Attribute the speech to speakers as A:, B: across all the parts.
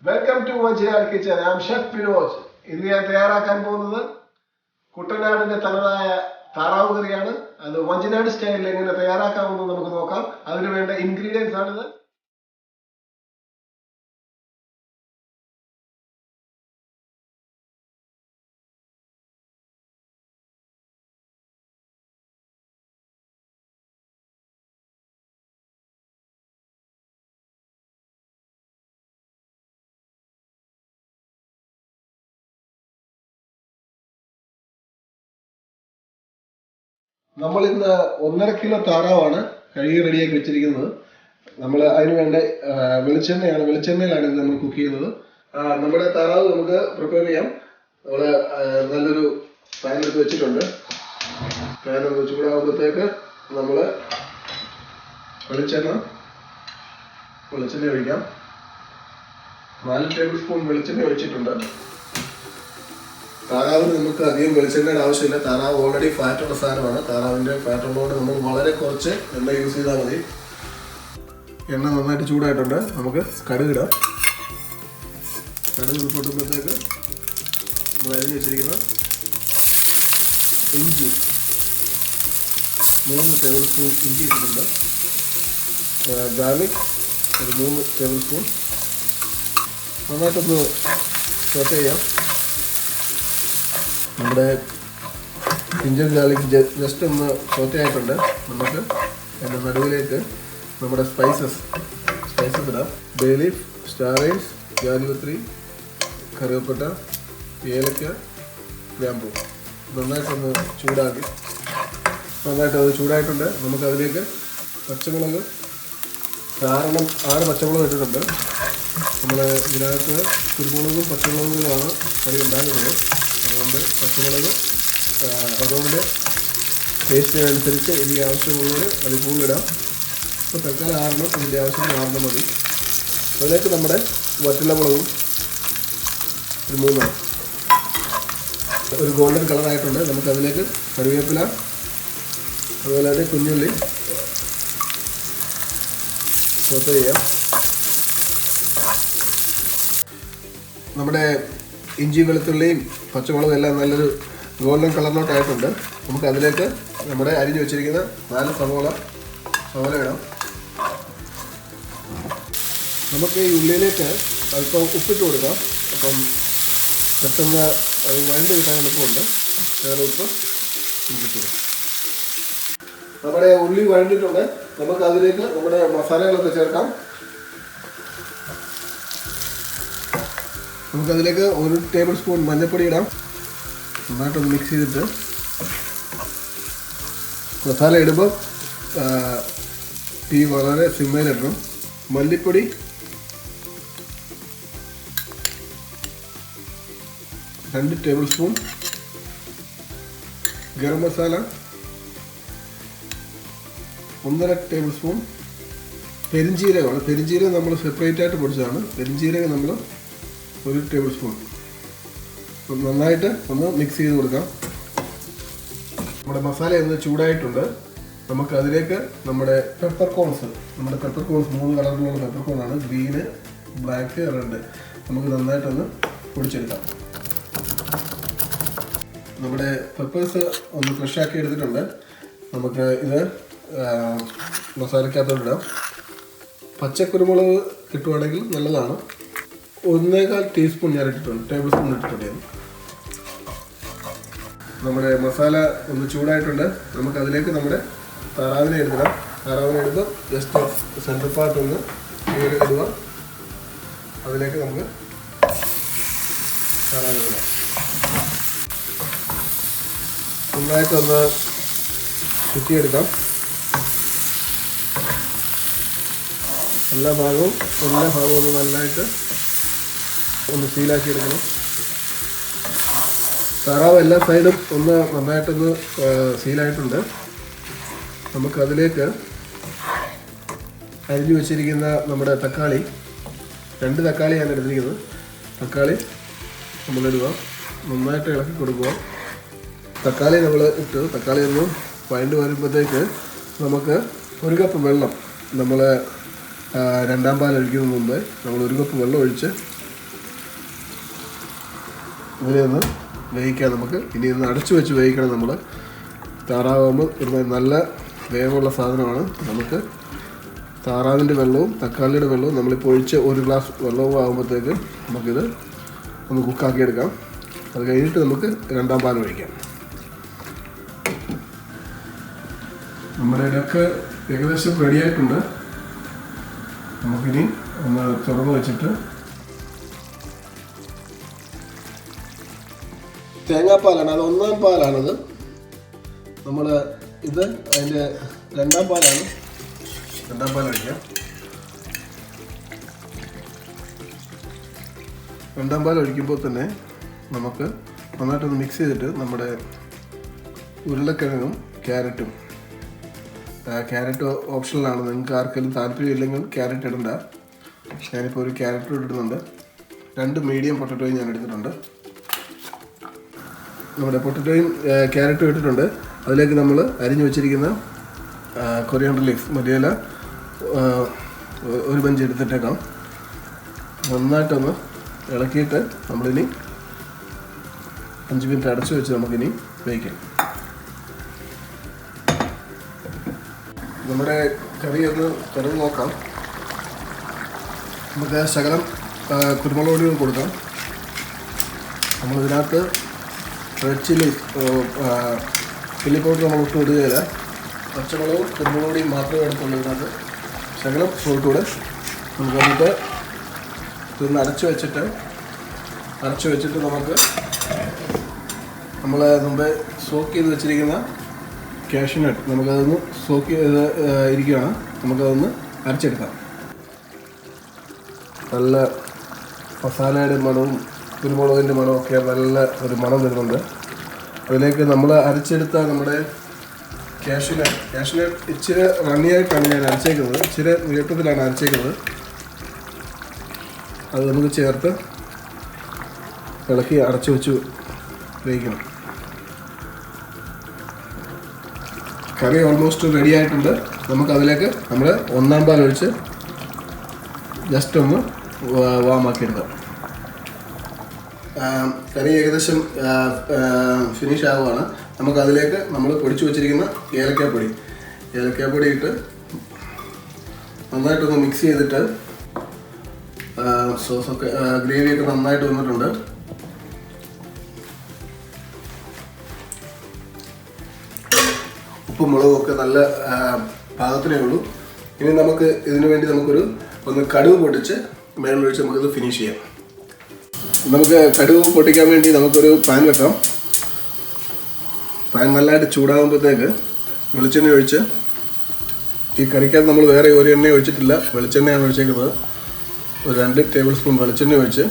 A: Welcome to Manjeri kitchen. I am chef Vinod. ഇന്ന് ഞാൻ തയ്യാറാക്കാൻ പോകുന്നത് കുട്ടനാടിന്റെ തനതായ താറാവ് കറിയാണ്. അത് വഞ്ചനാട് സ്റ്റൈലിൽ എങ്ങനെ തയ്യാറാക്കാമെന്ന് നമുക്ക് നോക്കാം. അതിന് വേണ്ട ഇൻഗ്രീഡിയൻസ് ആണിത്. നമ്മൾ ഇന്ന് 1.5 കിലോ താറാവാണ് കഴുകി റെഡിയാക്കി വെച്ചിരിക്കുന്നത്. നമ്മൾ അതിന് വേണ്ട വെളിച്ചെണ്ണയിലാണ് നമ്മൾ കുക്ക് ചെയ്യുന്നത്. നമ്മുടെ താറാവ് നമുക്ക് പ്രിപ്പയർ ചെയ്യാം. നമ്മൾ നല്ലൊരു പാൻ എടുത്ത് വെച്ചിട്ടുണ്ട്. പാൻ ഒന്ന് ചൂടാകുമ്പോഴത്തേക്ക് നമ്മൾ വെളിച്ചെണ്ണ ഒഴിക്കാം. 4 ടേബിൾ സ്പൂൺ വെളിച്ചെണ്ണ ഒഴിച്ചിട്ടുണ്ട്. താറാവിന് നമുക്ക് അധികം വെളിച്ചെണ്ണയുടെ ആവശ്യമില്ല. താറാവ് ഓൾറെഡി ഫാറ്റുള്ള സാധനമാണ്. താറാവിൻ്റെ ഫാറ്റ് ഉള്ളതുകൊണ്ട് നമ്മൾ വളരെ കുറച്ച് എണ്ണ യൂസ് ചെയ്താൽ മതി. എണ്ണ നന്നായിട്ട് ചൂടായിട്ടുണ്ട്. നമുക്ക് കടുകിടാം. കടുക് പൊട്ടുമ്പോഴത്തേക്ക് നമ്മൾ അരിഞ്ഞ് വെച്ചിരിക്കുന്ന ഇഞ്ചി 3 ടേബിൾ സ്പൂൺ ഇഞ്ചി ഇട്ടിട്ടുണ്ട്. ഗാർലിക് ഒരു 3 ടേബിൾ സ്പൂൺ. നന്നായിട്ടൊന്ന് സോട്ട് ചെയ്യാം. നമ്മുടെ ഇഞ്ചൻ ഗാർലിക് ജസ്റ്റ് ഒന്ന് സോട്ട് ആയിട്ടുണ്ട്. നമുക്ക് അതിൻ്റെ നടുവിലേക്ക് നമ്മുടെ സ്പൈസസ് ഇടാം. ബേ ലീഫ്, സ്റ്റാർ റൈസ്, ജാതിപത്രി, കറിവേപ്പില, ഏലക്ക, ഗ്രാമ്പൂ. നന്നായിട്ടൊന്ന് ചൂടാക്കി. നന്നായിട്ട് ചൂടായിട്ടുണ്ട്. നമുക്കതിലേക്ക് പച്ചമുളക് 6 പച്ചമുളക് ഇട്ടിട്ടുണ്ട്. നമ്മൾ ഇതിനകത്ത് കുരുമുളകും പച്ചമുളകുകളുമാണ് കറി ഉണ്ടാക്കുന്നത്. അതുകൊണ്ട് പച്ചമുളക് അതുകൊണ്ട് ടേസ്റ്റിനനുസരിച്ച് ഇതിന് ആവശ്യമുള്ളവർ അത് കൂടുതലിടാം. ഇപ്പോൾ തൽക്കാലം 6 ഇതിൻ്റെ ആവശ്യത്തിന് 6 മതി. അതിലേക്ക് നമ്മുടെ വറ്റലമുളകും ഒരു 3 ഒരു ഗോൾഡൻ കളറായിട്ടുണ്ട്. നമുക്കതിലേക്ക് കറിവേപ്പില, അതുപോലെ തന്നെ കുഞ്ഞുള്ളി സോട്ട് ചെയ്യാം. നമ്മുടെ ഇഞ്ചി വെളുത്തുള്ളിയും പച്ചമുളകും എല്ലാം നല്ലൊരു ഗോൾഡൻ കളറിലോട്ടായിട്ടുണ്ട്. നമുക്ക് അതിലേക്ക് നമ്മുടെ അരിഞ്ഞു വെച്ചിരിക്കുന്ന 4 സവോള ഇടാം. നമുക്ക് ഈ ഉള്ളിയിലേക്ക് അല്പം ഉപ്പിട്ട് കൊടുക്കാം. അപ്പം പെട്ടെന്ന് അത് വഴണ്ട് കിട്ടാൻ എളുപ്പമുണ്ട്. ഉപ്പ് ഇട്ടിട്ട് നമ്മുടെ ഉള്ളി വഴണ്ടിട്ടുണ്ട്. നമുക്ക് അതിലേക്ക് നമ്മുടെ മസാലകളൊക്കെ ചേർക്കാം. നമുക്കതിലേക്ക് 1 ടേബിൾ സ്പൂൺ മഞ്ഞൾപ്പൊടി ഇടാം. നന്നായിട്ടൊന്ന് മിക്സ് ചെയ്തിട്ട് മസാല ഇടുമ്പോൾ തീ വളരെ സിമ്മയിലിടണം. മല്ലിപ്പൊടി 2 table spoon, garam masala 1.5 table spoon, പെരിഞ്ജീരകം നമ്മൾ സെപ്പറേറ്റ് ആയിട്ട് പൊടിച്ചതാണ്. പെരിഞ്ജീരകം നമ്മൾ 1 ടേബിൾ സ്പൂൺ. നന്നായിട്ട് ഒന്ന് മിക്സ് ചെയ്ത് കൊടുക്കാം. നമ്മുടെ മസാല ഒന്ന് ചൂടായിട്ടുണ്ട്. നമുക്ക് അതിലേക്ക് നമ്മുടെ പെപ്പർ കോൺസ് 3 കളറിലുള്ള പെപ്പർ കോണാണ്. Green, black, red. നമുക്ക് നന്നായിട്ടൊന്ന് പൊടിച്ചെടുക്കാം. നമ്മുടെ പെപ്പേഴ്സ് ഒന്ന് ഫ്രഷാക്കി എടുത്തിട്ടുണ്ട്. നമുക്ക് ഇത് മസാലയ്ക്കകത്തോട്ട് ഇടാം. പച്ചക്കുരുമുളക് കിട്ടുവാണെങ്കിൽ നല്ലതാണ്. 1.25 ടീസ്പൂൺ ഞാൻ ഇട്ടിട്ടുണ്ട്, ടേബിൾ സ്പൂൺ ഇട്ടിട്ടുണ്ട്. നമ്മുടെ മസാല ഒന്ന് ചൂടായിട്ടുണ്ട്. നമുക്കതിലേക്ക് നമ്മുടെ താറാവിനെ എടുത്തിടാം. താറാവിനെ എടുത്ത് ജസ്റ്റ് സെൻറ്റർ പാർട്ട് ഒന്ന് ഇടുക. അതിലേക്ക് നമുക്ക് താറാവിനെ ഇടാം. നന്നായിട്ടൊന്ന് ചുറ്റിയെടുക്കാം. എല്ലാ ഭാഗവും ഒന്ന് നന്നായിട്ട് ഒന്ന് സീലാക്കി എടുക്കണം. താറാവ് എല്ലാ സൈഡും ഒന്ന് നന്നായിട്ടൊന്ന് സീലായിട്ടുണ്ട്. നമുക്കതിലേക്ക് അരിഞ്ഞു വെച്ചിരിക്കുന്ന നമ്മുടെ തക്കാളി 2 തക്കാളിയാണ് എടുത്തിരിക്കുന്നത്. തക്കാളി നമ്മളിടുക. നന്നായിട്ട് ഇളക്കി കൊടുക്കുക. തക്കാളി നമ്മൾ ഇട്ട് തക്കാളി ഒന്ന് വഴണ്ട് വരുമ്പോഴത്തേക്ക് നമുക്ക് 1 കപ്പ് വെള്ളം, നമ്മൾ 2ാം പാൽ ഒഴിക്കുന്നതിന് മുമ്പ് നമ്മൾ 1 കപ്പ് വെള്ളം ഒഴിച്ച് ഇതിനെ ഒന്ന് വേവിക്കാം. നമുക്ക് ഇനി ഒന്ന് അടച്ചു വെച്ച് വേവിക്കണം. നമ്മൾ താറാവുമ്പോൾ ഒരു നല്ല വേവുള്ള സാധനമാണ്. നമുക്ക് താറാവിൻ്റെ വെള്ളവും തക്കാളിയുടെ വെള്ളവും നമ്മളിപ്പോൾ ഒഴിച്ച് 1 ഗ്ലാസ് വെള്ളവും ആകുമ്പോഴത്തേക്ക് നമുക്കിത് ഒന്ന് കുക്കാക്കിയെടുക്കാം. അത് കഴിഞ്ഞിട്ട് നമുക്ക് 2ാം പാൽ ഒഴിക്കാം. നമ്മുടെ ഇടയ്ക്ക് ഏകദേശം റെഡിയായിട്ടുണ്ട്. നമുക്കിനി ഒന്ന് തുറന്ന് വെച്ചിട്ട് തേങ്ങാപ്പാലാണ്, അത് 1ാം പാലാണത്. നമ്മൾ ഇത് അതിൻ്റെ 2ാം പാലാണ്. 2ാം പാൽ ഒഴിക്കാം. 2ാം പാൽ ഒഴിക്കുമ്പോൾ തന്നെ നമുക്ക് നന്നായിട്ടൊന്ന് മിക്സ് ചെയ്തിട്ട് നമ്മുടെ ഉരുളക്കിഴങ്ങും ക്യാരറ്റും, ക്യാരറ്റ് ഓപ്ഷനിലാണ്, നിങ്ങൾക്ക് ആർക്കെങ്കിലും താല്പര്യമില്ലെങ്കിൽ ക്യാരറ്റ് ഇടണ്ട. ഞാനിപ്പോൾ ഒരു ക്യാരറ്റ് ഇടുന്നുണ്ട്. 2 മീഡിയം പൊട്ടറ്റോയും ഞാൻ എടുത്തിട്ടുണ്ട്. നമ്മുടെ പൊട്ടറ്റോയും ക്യാരറ്റും ഇട്ടിട്ടുണ്ട്. അതിലേക്ക് നമ്മൾ അരിഞ്ഞു വെച്ചിരിക്കുന്ന കൊറിയാണ്ടർ ലീഫ്, മല്ലിയില 1 ബഞ്ച് എടുത്തിട്ടേക്കാം. നന്നായിട്ടൊന്ന് ഇളക്കിയിട്ട് നമ്മളിനി 5 മിനിറ്റ് അടച്ചു വെച്ച് നമുക്കിനി വേവിക്കാം. നമ്മുടെ കറി ഒന്ന് തുറന്ന് നോക്കാം. നമുക്ക് ശകലം കുരുമുളക് പൊടി കൊടുക്കാം. നമ്മളിതിനകത്ത് റെഡ് ചില്ലി പൗഡർ നമ്മൾ ഇട്ട് ഇടുകയില്ല. പച്ചമുളകും കുരുമുളക് പൊടിയും മാത്രമേ എടുത്തുള്ളൂ. ഇതിനകത്ത് ശകലം സോൾട്ട് കൂടെ നമുക്ക് വന്നിട്ട് ഇതൊന്ന് അടച്ചു വെച്ചിട്ട് നമുക്ക് നമ്മൾ മുമ്പേ സോക്ക് ചെയ്ത് വെച്ചിരിക്കുന്ന കാഷ്യൂനട്ട് നമുക്കതൊന്ന് സോക്ക് ചെയ്ത് ഇരിക്കുകയാണ്. നമുക്കതൊന്ന് അരച്ചെടുക്കാം. നല്ല മസാലയുടെ മണവും കുരുമുളകിൻ്റെ മണവും ഒക്കെ നല്ല ഒരു മണം വരുന്നുണ്ട്. അതിലേക്ക് നമ്മൾ അരച്ചെടുത്ത നമ്മുടെ കാഷ്യൂനട്ട് ഇച്ചിരി റണ്ണിയായിട്ടാണ് ഞാൻ അരച്ചേക്കുന്നത്. ഇച്ചിരി നീട്ടത്തിലാണ് അരച്ചേക്കുന്നത്. അത് നമുക്ക് ചേർത്ത് ഇളക്കി അടച്ചു വെച്ച് വേവിക്കണം. കറി ഓൾമോസ്റ്റ് റെഡി ആയിട്ടുണ്ട്. നമുക്കതിലേക്ക് നമ്മൾ 1ാം പാൽ ഒഴിച്ച് ജസ്റ്റ് ഒന്ന് വാമാക്കിയെടുക്കാം. കറി ഏകദേശം ഫിനിഷ് ആവുകയാണ്. നമുക്കതിലേക്ക് നമ്മൾ പൊടിച്ചു വച്ചിരിക്കുന്ന ഏലക്കാപ്പൊടി ഇട്ട് നന്നായിട്ടൊന്ന് മിക്സ് ചെയ്തിട്ട് സോസൊക്കെ ഗ്രേവിയൊക്കെ നന്നായിട്ട് വന്നിട്ടുണ്ട്. ഉപ്പും മുളകും ഒക്കെ നല്ല പാകത്തിനേ ഉള്ളൂ. ഇനി നമുക്ക് ഇതിനു വേണ്ടി ഒന്ന് കടുക് പൊട്ടിച്ച് മേളിലൊഴിച്ച് നമുക്കിത് ഫിനിഷ് ചെയ്യാം. നമുക്ക് കടുക് പൊട്ടിക്കാൻ വേണ്ടി നമുക്കൊരു പാൻ വെക്കാം. പാൻ നല്ലതായിട്ട് ചൂടാകുമ്പോഴത്തേക്ക് വെളിച്ചെണ്ണ ഒഴിച്ച്, ഈ കറിക്കകത്ത് നമ്മൾ വേറെ ഒരു എണ്ണ ഒഴിച്ചിട്ടില്ല, വെളിച്ചെണ്ണയാണ് ഒഴിച്ചേക്കുന്നത്. ഒരു 2 ടേബിൾ സ്പൂൺ വെളിച്ചെണ്ണ ഒഴിച്ച്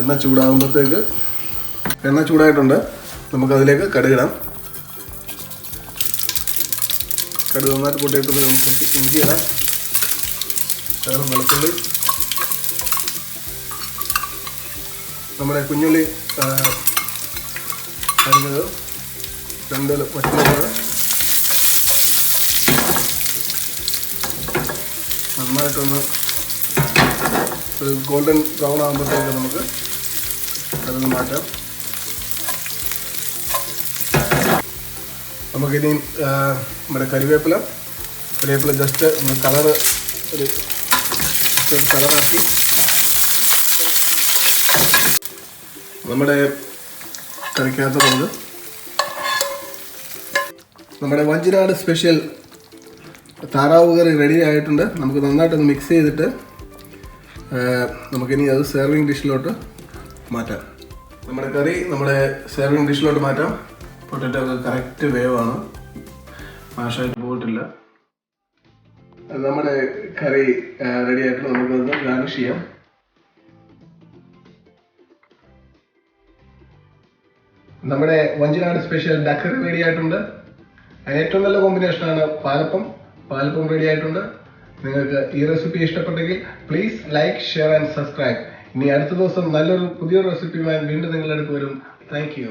A: എണ്ണ ചൂടാകുമ്പോഴത്തേക്ക്, എണ്ണ ചൂടായിട്ടുണ്ട്, നമുക്കതിലേക്ക് കടുകിടാം. കടുക് നന്നായിട്ട് പൊട്ടിയിട്ട് നമുക്ക് ഇഞ്ചി ഇടാം. ശകലം വെളുത്തുള്ളി, നമ്മുടെ കുഞ്ഞുള്ളി അരിഞ്ഞത്, 2 പച്ചമുളക് നന്നായിട്ടൊന്ന് ഒരു ഗോൾഡൻ ബ്രൗൺ ആകുമ്പോഴത്തേക്ക് നമുക്ക് അതൊന്ന് മാറ്റാം. നമുക്കിനി നമ്മുടെ കരിവേപ്പില ജസ്റ്റ് കളറാക്കി നമ്മുടെ കറിക്കകത്ത് നമ്മുടെ വഞ്ചിനാട് സ്പെഷ്യൽ താറാവ് കറി റെഡി ആയിട്ടുണ്ട്. നമുക്ക് നന്നായിട്ടൊന്ന് മിക്സ് ചെയ്തിട്ട് നമുക്കിനി അത് സെർവിങ് ഡിഷിലോട്ട് മാറ്റാം. നമ്മുടെ കറി സെർവിങ് ഡിഷിലോട്ട് മാറ്റാം. പൊട്ടറ്റോ ഒക്കെ കറക്റ്റ് വേവാണ്, മാഷായിട്ട് പോയിട്ടില്ല. നമ്മുടെ കറി റെഡി ആയിട്ട് നമുക്കൊന്ന് ഗാർണിഷ് ചെയ്യാം. നമ്മുടെ വഞ്ചിനാട് സ്പെഷ്യൽ ഡക്ക് കറി റെഡി ആയിട്ടുണ്ട്. അതിന് ഏറ്റവും നല്ല കോമ്പിനേഷനാണ് പാലപ്പം റെഡി ആയിട്ടുണ്ട്. നിങ്ങൾക്ക് ഈ റെസിപ്പി ഇഷ്ടപ്പെട്ടെങ്കിൽ please like, share and subscribe. ഇനി അടുത്ത ദിവസം പുതിയൊരു റെസിപ്പിയുമായി വീണ്ടും നിങ്ങളുടെ അടുത്ത് വരും. Thank you.